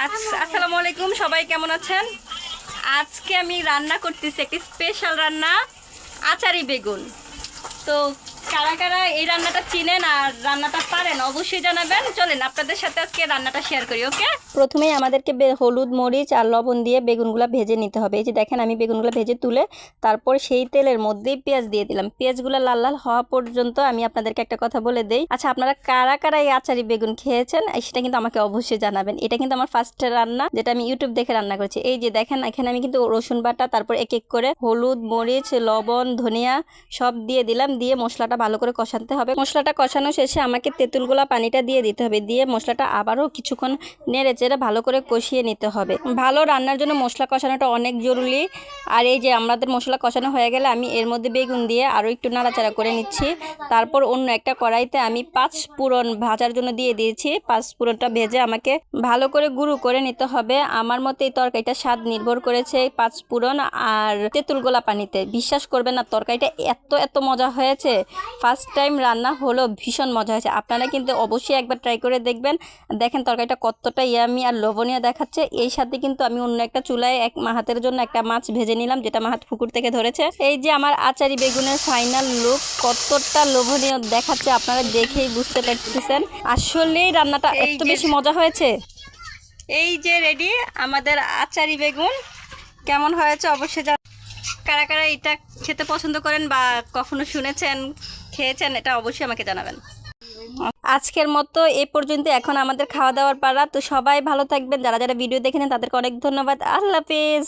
আসসালামু আলাইকুম, সবাই কেমন আছেন? আজকে আমি রান্না করতেছি একটি স্পেশাল রান্না, আচারি বেগুন। তো কারা কারা এই রান্নাটা চিনেন আর রান্নাটা পারেন অবশ্যই জানাবেন। চলেন আপনাদের সাথে আজকে রান্নাটা শেয়ার করি। ওকে, প্রথমেই আমাদেরকে হলুদ মরিচ আর লবণ দিয়ে বেগুনগুলো ভেজে নিতে হবে। এই যে দেখেন, আমি বেগুনগুলো ভেজে তুলে তারপর সেই তেলের মধ্যেই পেঁয়াজ দিয়ে দিলাম। পেঁয়াজগুলো লাল লাল হওয়া পর্যন্ত আমি আপনাদেরকে একটা কথা বলে দেই, আচ্ছা আপনারা কারা কারা এই আচারি বেগুন খেয়েছেন সেটা কিন্তু আমাকে অবশ্যই জানাবেন। এটা কিন্তু আমার ফার্স্ট রান্না, যেটা আমি ইউটিউব দেখে রান্না করেছি। এই যে দেখেন, এখানে আমি কিন্তু রসুন বাটা, তারপর এক এক করে হলুদ মরিচ লবণ ধনিয়া সব দিয়ে দিলাম, দিয়ে মশলাটা ভালো করে কষাতে হবে। মশলাটা কষানো শেষে আমাকে তেঁতুলগুলা পানিটা দিয়ে দিতে হবে, দিয়ে মশলাটা আবারও কিছুক্ষণ নেড়ে চেড়ে ভালো করে কষিয়ে নিতে হবে। ভালো রান্নার জন্য মশলা কষানোটা অনেক জরুরি। আর এই যে আমাদের মশলা কষানো হয়ে গেলে আমি এর মধ্যে বেগুন দিয়ে আরও একটু নাড়াচাড়া করে নিচ্ছি। তারপর অন্য একটা কড়াইতে আমি 5 ফোড়ন ভাজার জন্য দিয়ে দিয়েছি। 5 ফোড়নটা ভেজে আমাকে ভালো করে গুঁড়ো করে নিতে হবে। আমার মতে এই তরকারিটা স্বাদ নির্ভর করেছে 5 ফোড়ন আর তেঁতুল গোলা পানিতে। বিশ্বাস করবেন না, তরকারিটা এত মজা হয়েছে। ফার্স্ট টাইম রান্না হলো, ভীষণ মজা হয়েছে। আপনারা কিন্তু অবশ্যই একবার ট্রাই করে দেখবেন। দেখেন তরকারিটা কতটা ইয়ামি আর লোভনীয় দেখাচ্ছে। এই সাথে কিন্তু আমি অন্য একটা চুলায় এক মাহাতের জন্য একটা মাছ ভেজে নিলাম, যেটা মাহাত পুকুর থেকে ধরেছে। এই যে আমার আচারি বেগুনের ফাইনাল লুক কতটা লোভনীয় দেখাচ্ছে, আপনারা দেখেই বুঝতে পারতেছেন আসলেই রান্নাটা এত বেশি মজা হয়েছে। এই যে রেডি আমাদের আচারি বেগুন। কেমন হয়েছে অবশ্যই কারা কারা এটা খেতে পছন্দ করেন বা কখনো শুনেছেন খেয়েছেন, এটা অবশ্যই আমাকে জানাবেন। আজকের মতো এই পর্যন্ত, এখন আমাদের খাওয়া দাওয়ার পালা। তো সবাই ভালো থাকবেন, যারা যারা ভিডিও দেখেছেন তাদেরকে অনেক ধন্যবাদ। আল্লাহ হাফেজ।